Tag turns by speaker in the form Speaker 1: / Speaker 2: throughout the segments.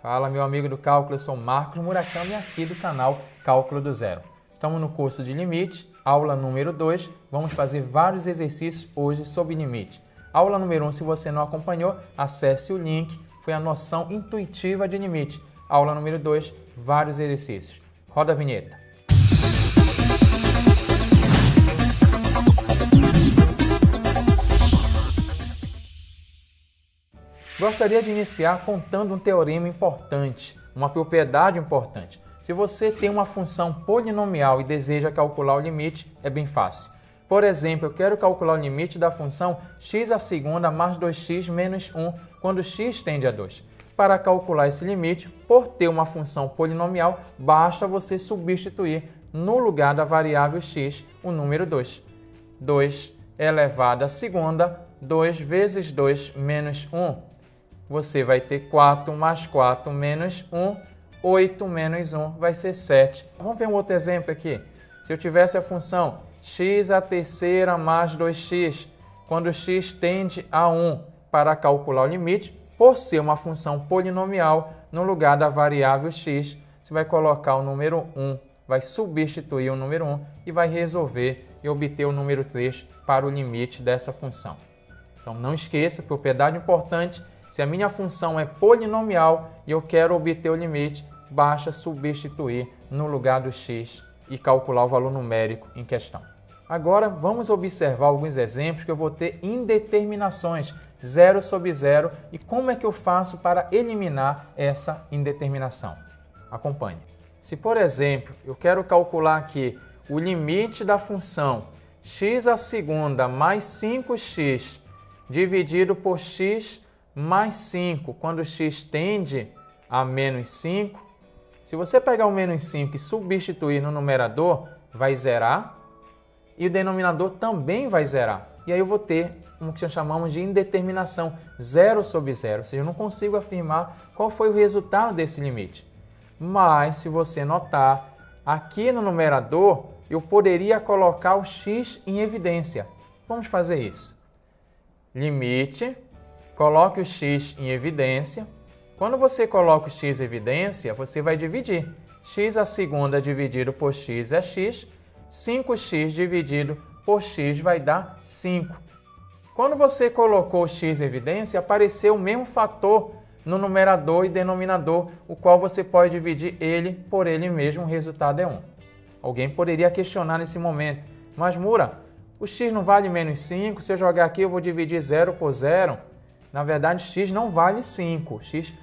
Speaker 1: Fala, meu amigo do cálculo, eu sou Marcos Murakami aqui do canal Cálculo do Zero. Estamos no curso de limite, aula número 2, vamos fazer vários exercícios hoje sobre limite. Aula número 1, se você não acompanhou, acesse o link, foi a noção intuitiva de limite. Aula número 2, vários exercícios. Roda a vinheta. Gostaria de iniciar contando um teorema importante, uma propriedade importante. Se você tem uma função polinomial e deseja calcular o limite, é bem fácil. Por exemplo, eu quero calcular o limite da função x à segunda mais 2x menos 1 quando x tende a 2. Para calcular esse limite, por ter uma função polinomial, basta você substituir no lugar da variável x o número 2. 2 elevado à segunda, 2 vezes 2 menos 1. Você vai ter 4 mais 4 menos 1, 8 menos 1 vai ser 7. Vamos ver um outro exemplo aqui. Se eu tivesse a função x à terceira mais 2x, quando x tende a 1, para calcular o limite, por ser uma função polinomial, no lugar da variável x, você vai colocar o número 1, vai substituir o número 1 e vai resolver e obter o número 3 para o limite dessa função. Então não esqueça, propriedade importante, se a minha função é polinomial e eu quero obter o limite, basta substituir no lugar do x e calcular o valor numérico em questão. Agora vamos observar alguns exemplos que eu vou ter indeterminações, 0 sobre 0, e como é que eu faço para eliminar essa indeterminação. Acompanhe. Se, por exemplo, eu quero calcular aqui o limite da função x à segunda mais 5x dividido por x mais 5, quando x tende a menos 5, se você pegar o menos 5 e substituir no numerador, vai zerar, e o denominador também vai zerar. E aí eu vou ter o que chamamos de indeterminação, 0 sobre 0, ou seja, eu não consigo afirmar qual foi o resultado desse limite. Mas, se você notar, aqui no numerador, eu poderia colocar o x em evidência. Vamos fazer isso. Limite. Coloque o x em evidência. Quando você coloca o x em evidência, você vai dividir. X à segunda dividido por x é x. 5x dividido por x vai dar 5. Quando você colocou o x em evidência, apareceu o mesmo fator no numerador e denominador, o qual você pode dividir ele por ele mesmo, o resultado é 1. Alguém poderia questionar nesse momento, mas Mura, o x não vale menos 5, se eu jogar aqui eu vou dividir 0 por 0. Na verdade, x não vale 5. X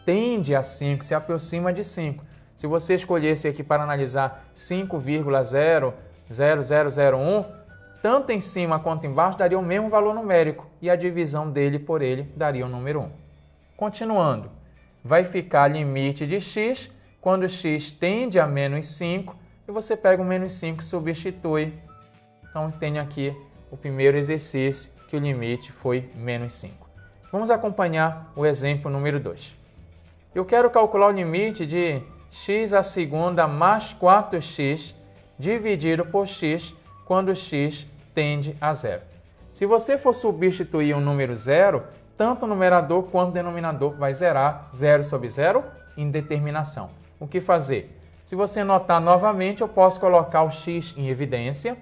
Speaker 1: tende a 5, se aproxima de 5. Se você escolhesse aqui para analisar 5,00001, tanto em cima quanto embaixo daria o mesmo valor numérico e a divisão dele por ele daria o número 1. Continuando, vai ficar limite de x quando x tende a menos 5 e você pega o menos 5 e substitui. Então, tenho aqui o primeiro exercício que o limite foi menos 5. Vamos acompanhar o exemplo número 2. Eu quero calcular o limite de x à segunda mais 4x dividido por x quando x tende a 0. Se você for substituir um número 0, tanto o numerador quanto o denominador vai zerar. 0 sobre 0, indeterminação. O que fazer? Se você notar novamente, eu posso colocar o x em evidência.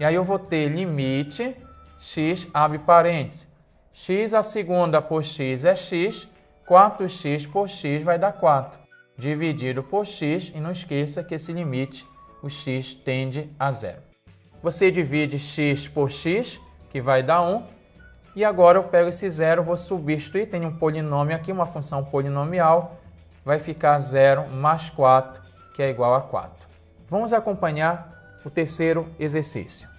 Speaker 1: E aí eu vou ter limite, x abre parênteses. X à segunda por x é x, 4x por x vai dar 4, dividido por x, e não esqueça que esse limite, o x tende a 0. Você divide x por x, que vai dar 1, e agora eu pego esse 0, vou substituir, tem um polinômio aqui, uma função polinomial, vai ficar 0 mais 4, que é igual a 4. Vamos acompanhar o terceiro exercício.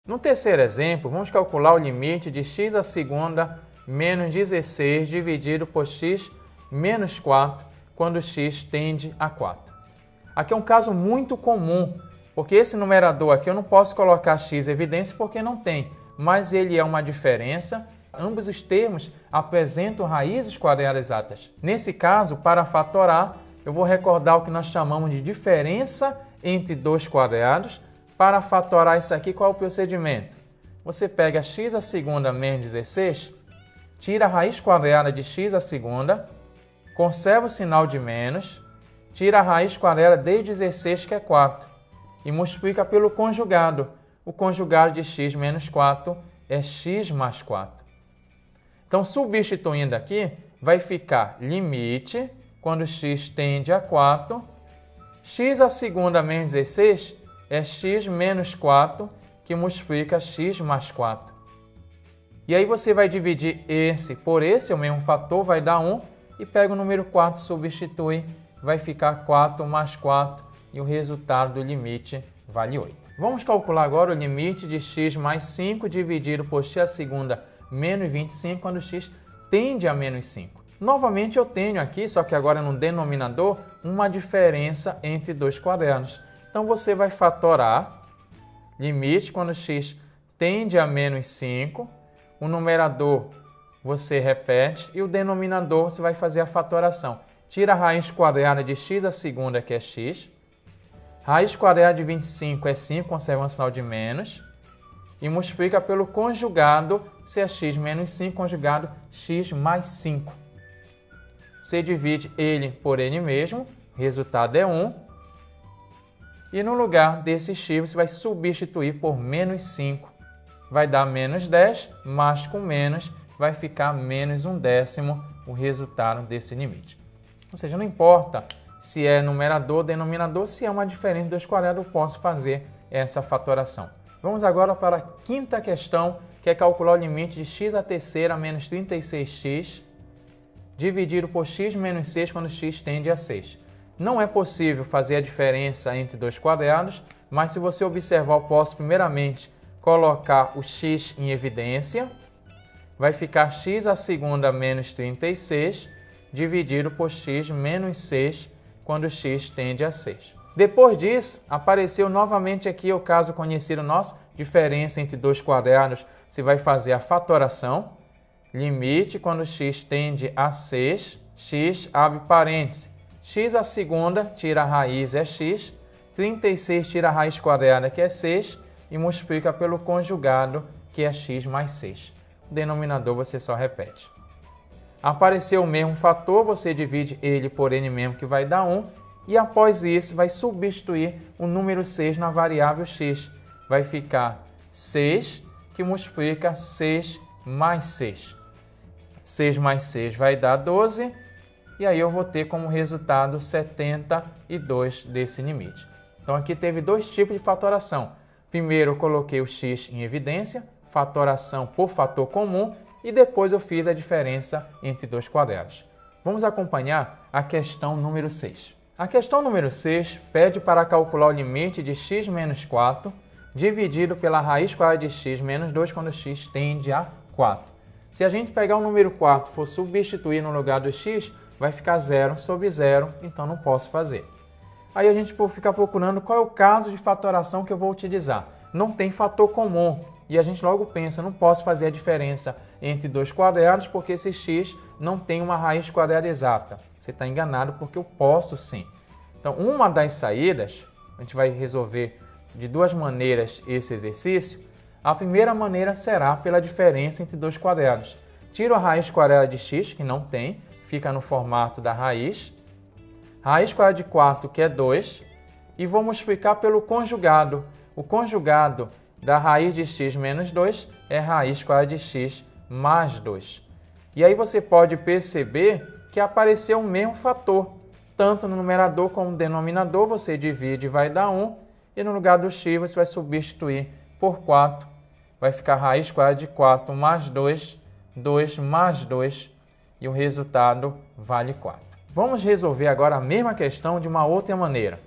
Speaker 1: No terceiro exemplo, vamos calcular o limite de x à segunda menos 16 dividido por x menos 4, quando x tende a 4. Aqui é um caso muito comum, porque esse numerador aqui eu não posso colocar x em evidência porque não tem, mas ele é uma diferença. Ambos os termos apresentam raízes quadradas exatas. Nesse caso, para fatorar, eu vou recordar o que nós chamamos de diferença entre dois quadrados. Para fatorar isso aqui, qual é o procedimento? Você pega x à segunda menos 16, tira a raiz quadrada de x à segunda, conserva o sinal de menos, tira a raiz quadrada de 16, que é 4, e multiplica pelo conjugado. O conjugado de x menos 4 é x mais 4. Então, substituindo aqui, vai ficar limite, quando x tende a 4, x à segunda menos 16 é x menos 4, que multiplica x mais 4. E aí você vai dividir esse por esse, o mesmo fator, vai dar 1, e pega o número 4, substitui, vai ficar 4 mais 4, e o resultado do limite vale 8. Vamos calcular agora o limite de x mais 5 dividido por x à segunda menos 25, quando x tende a menos 5. Novamente eu tenho aqui, só que agora no denominador, uma diferença entre dois quadrados. Então você vai fatorar limite quando x tende a menos 5, o numerador você repete e o denominador você vai fazer a fatoração. Tira a raiz quadrada de x à segunda, que é x. Raiz quadrada de 25 é 5, conserva um sinal de menos. E multiplica pelo conjugado, se é x menos 5, conjugado x mais 5. Você divide ele por ele mesmo, resultado é 1. E no lugar desse x, você vai substituir por menos 5. Vai dar menos 10, mais com menos, vai ficar menos 1/10 o resultado desse limite. Ou seja, não importa se é numerador ou denominador, se é uma diferença dos quadrados, eu posso fazer essa fatoração. Vamos agora para a quinta questão, que é calcular o limite de x à terceira menos 36x dividido por x menos 6 quando x tende a 6. Não é possível fazer a diferença entre dois quadrados, mas se você observar, eu posso primeiramente colocar o x em evidência. Vai ficar x à segunda menos 36 dividido por x menos 6 quando x tende a 6. Depois disso, apareceu novamente aqui o caso conhecido nosso, diferença entre dois quadrados, você vai fazer a fatoração, limite quando x tende a 6, x abre parênteses, x à segunda, tira a raiz, é x, 36 tira a raiz quadrada, que é 6, e multiplica pelo conjugado, que é x mais 6. O denominador você só repete. Apareceu o mesmo fator, você divide ele por n mesmo, que vai dar 1, e após isso vai substituir o número 6 na variável x. Vai ficar 6, que multiplica 6 mais 6. 6 mais 6 vai dar 12, e aí eu vou ter como resultado 72 desse limite. Então aqui teve dois tipos de fatoração. Primeiro eu coloquei o x em evidência, fatoração por fator comum, e depois eu fiz a diferença entre dois quadrados. Vamos acompanhar a questão número 6. A questão número 6 pede para calcular o limite de x menos 4 dividido pela raiz quadrada de x menos 2 quando x tende a 4. Se a gente pegar o número 4 e for substituir no lugar do x, vai ficar 0 sobre 0, então não posso fazer. Aí a gente fica procurando qual é o caso de fatoração que eu vou utilizar. Não tem fator comum e a gente logo pensa, não posso fazer a diferença entre dois quadrados porque esse x não tem uma raiz quadrada exata. Você está enganado porque eu posso sim. Então, uma das saídas, a gente vai resolver de duas maneiras esse exercício. A primeira maneira será pela diferença entre dois quadrados. Tiro a raiz quadrada de x, que não tem, fica no formato da raiz. Raiz quadrada de 4, que é 2, e vou multiplicar pelo conjugado. O conjugado da raiz de x menos 2 é raiz quadrada de x mais 2. E aí você pode perceber que apareceu o mesmo fator. Tanto no numerador como no denominador, você divide e vai dar 1, e no lugar do x você vai substituir por 4. Vai ficar raiz quadrada de 4 mais 2, 2 mais 2, e o resultado vale 4. Vamos resolver agora a mesma questão de uma outra maneira.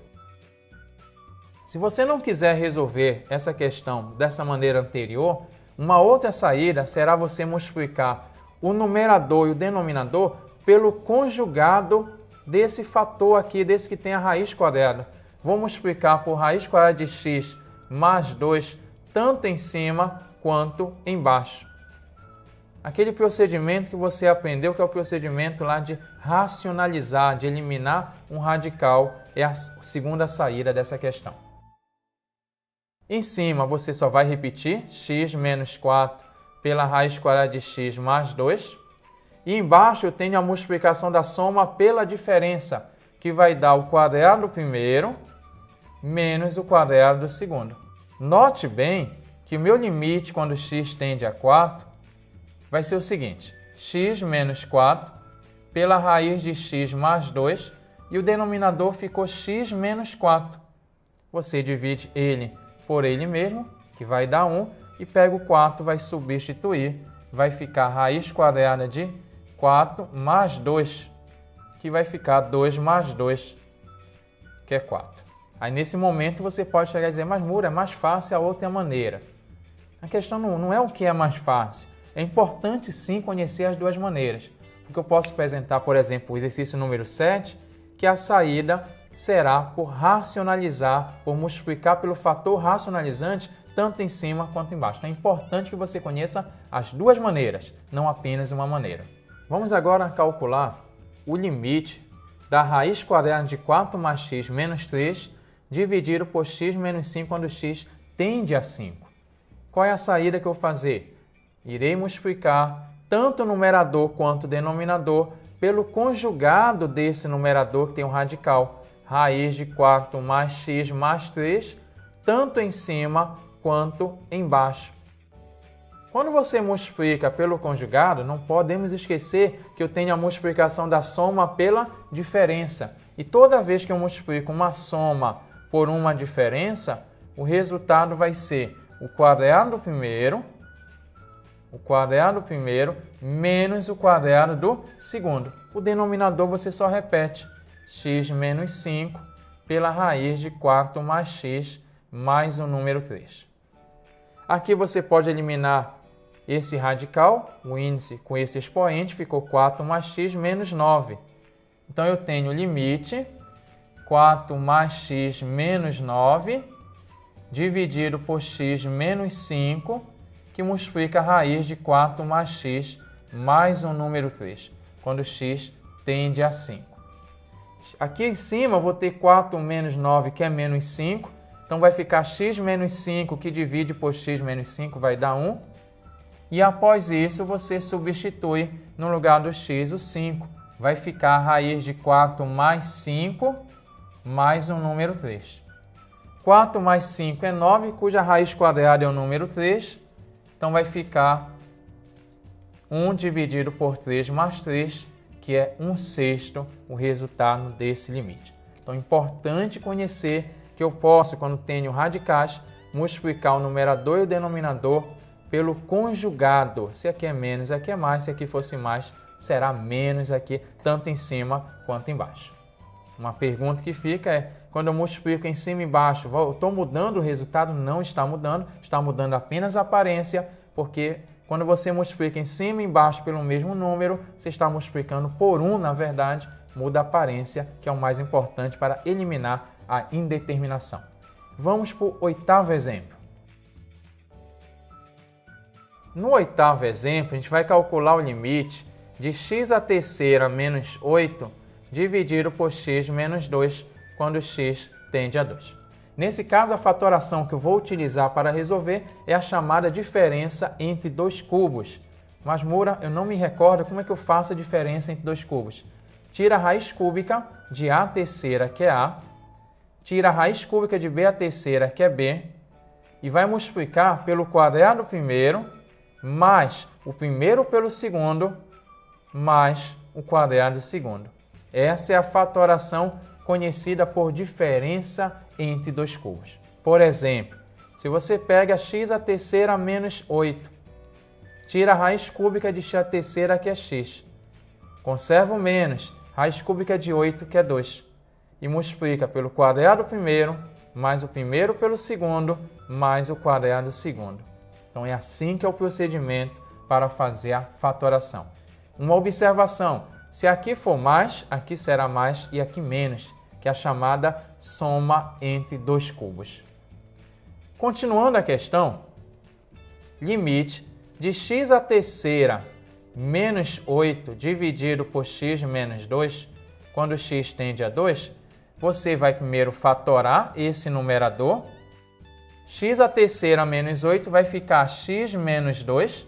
Speaker 1: Se você não quiser resolver essa questão dessa maneira anterior, uma outra saída será você multiplicar o numerador e o denominador pelo conjugado desse fator aqui, desse que tem a raiz quadrada. Vou multiplicar por raiz quadrada de x mais 2, tanto em cima quanto embaixo. Aquele procedimento que você aprendeu, que é o procedimento lá de racionalizar, de eliminar um radical, é a segunda saída dessa questão. Em cima, você só vai repetir x menos 4 pela raiz quadrada de x mais 2. E embaixo eu tenho a multiplicação da soma pela diferença, que vai dar o quadrado do primeiro menos o quadrado do segundo. Note bem que o meu limite quando x tende a 4 vai ser o seguinte: x menos 4 pela raiz de x mais 2 e o denominador ficou x menos 4. Você divide ele por ele mesmo, que vai dar 1, e pega o 4, vai substituir, vai ficar raiz quadrada de 4 mais 2, que vai ficar 2 mais 2, que é 4. Aí nesse momento você pode chegar e dizer, mas Mura, é mais fácil a outra maneira. A questão não é o que é mais fácil. É importante sim conhecer as duas maneiras. Porque eu posso apresentar, por exemplo, o exercício número 7, que a saída será por racionalizar, por multiplicar pelo fator racionalizante, tanto em cima quanto embaixo. Então é importante que você conheça as duas maneiras, não apenas uma maneira. Vamos agora calcular o limite da raiz quadrada de 4 mais x menos 3 dividido por x menos 5 quando x tende a 5. Qual é a saída que eu vou fazer? Irei multiplicar tanto o numerador quanto o denominador pelo conjugado desse numerador que tem um radical, raiz de 4 mais x mais 3, tanto em cima quanto embaixo. Quando você multiplica pelo conjugado, não podemos esquecer que eu tenho a multiplicação da soma pela diferença. E toda vez que eu multiplico uma soma por uma diferença, o resultado vai ser o quadrado do primeiro menos o quadrado do segundo. O denominador você só repete, x menos 5 pela raiz de 4 mais x mais o número 3. Aqui você pode eliminar esse radical, o índice com esse expoente, ficou 4 mais x menos 9. Então eu tenho o limite 4 mais x menos 9 dividido por x menos 5, que multiplica a raiz de 4 mais x mais o número 3, quando x tende a 5. Aqui em cima eu vou ter 4 menos 9, que é menos 5, então vai ficar x menos 5, que divide por x menos 5 vai dar 1. E após isso você substitui no lugar do x o 5. Vai ficar a raiz de 4 mais 5 mais o número 3. 4 mais 5 é 9, cuja raiz quadrada é o número 3. Então vai ficar 1 dividido por 3 mais 3, que é 1/6 o resultado desse limite. Então é importante conhecer que eu posso, quando tenho radicais, multiplicar o numerador e o denominador pelo conjugado. Se aqui é menos, aqui é mais. Se aqui fosse mais, será menos aqui, tanto em cima quanto embaixo. Uma pergunta que fica é, quando eu multiplico em cima e embaixo, estou mudando o resultado? Não está mudando apenas a aparência, porque quando você multiplica em cima e embaixo pelo mesmo número, você está multiplicando por 1, na verdade, muda a aparência, que é o mais importante para eliminar a indeterminação. Vamos para o 8º exemplo. No 8º exemplo, a gente vai calcular o limite de x à terceira menos 8 dividido por x menos 2, quando x tende a 2. Nesse caso, a fatoração que eu vou utilizar para resolver é a chamada diferença entre dois cubos. Mas, Mura, eu não me recordo como é que eu faço a diferença entre dois cubos. Tira a raiz cúbica de a terceira, que é a, tira a raiz cúbica de b a terceira, que é b, e vai multiplicar pelo quadrado primeiro, mais o primeiro pelo segundo, mais o quadrado segundo. Essa é a fatoração conhecida por diferença entre dois cubos. Por exemplo, se você pega x à terceira menos 8, tira a raiz cúbica de x à terceira, que é x, conserva o menos, raiz cúbica de 8, que é 2, e multiplica pelo quadrado primeiro, mais o primeiro pelo segundo, mais o quadrado segundo. Então é assim que é o procedimento para fazer a fatoração. Uma observação, se aqui for mais, aqui será mais e aqui menos, que é a chamada soma entre dois cubos. Continuando a questão, limite de x à terceira menos 8 dividido por x menos 2, quando x tende a 2, você vai primeiro fatorar esse numerador. X à terceira menos 8 vai ficar x menos 2.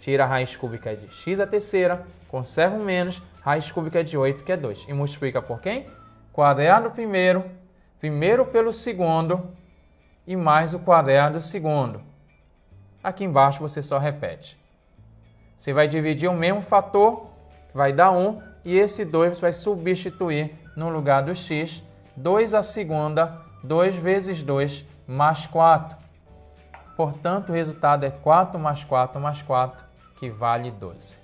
Speaker 1: tira a raiz cúbica de x à terceira, conserva o menos, raiz cúbica de 8, que é 2. E multiplica por quem? Quadrado primeiro, primeiro pelo segundo e mais o quadrado segundo. Aqui embaixo você só repete. Você vai dividir o mesmo fator, que vai dar 1, e esse 2 você vai substituir no lugar do x, 2 à segunda, 2 vezes 2, mais 4. Portanto, o resultado é 4 mais 4 mais 4, que vale 12.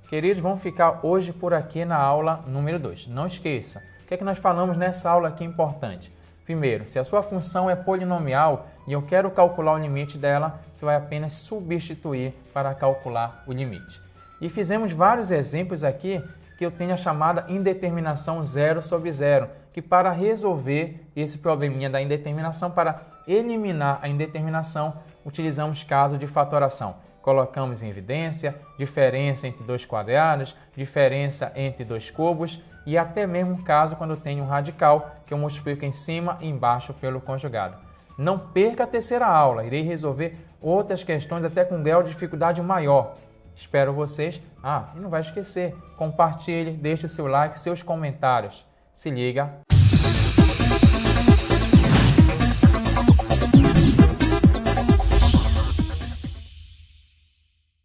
Speaker 1: Queridos, vamos ficar hoje por aqui na aula número 2. Não esqueça, o que é que nós falamos nessa aula aqui importante? Primeiro, se a sua função é polinomial e eu quero calcular o limite dela, você vai apenas substituir para calcular o limite. E fizemos vários exemplos aqui que eu tenho a chamada indeterminação 0 sobre 0, que para resolver esse probleminha da indeterminação, para eliminar a indeterminação, utilizamos caso de fatoração. Colocamos em evidência diferença entre dois quadrados, diferença entre dois cubos e até mesmo caso quando tem um radical que eu multiplico em cima e embaixo pelo conjugado. Não perca a terceira aula, irei resolver outras questões até com grau de dificuldade maior. Espero vocês. E não vai esquecer, compartilhe, deixe o seu like, seus comentários. Se liga!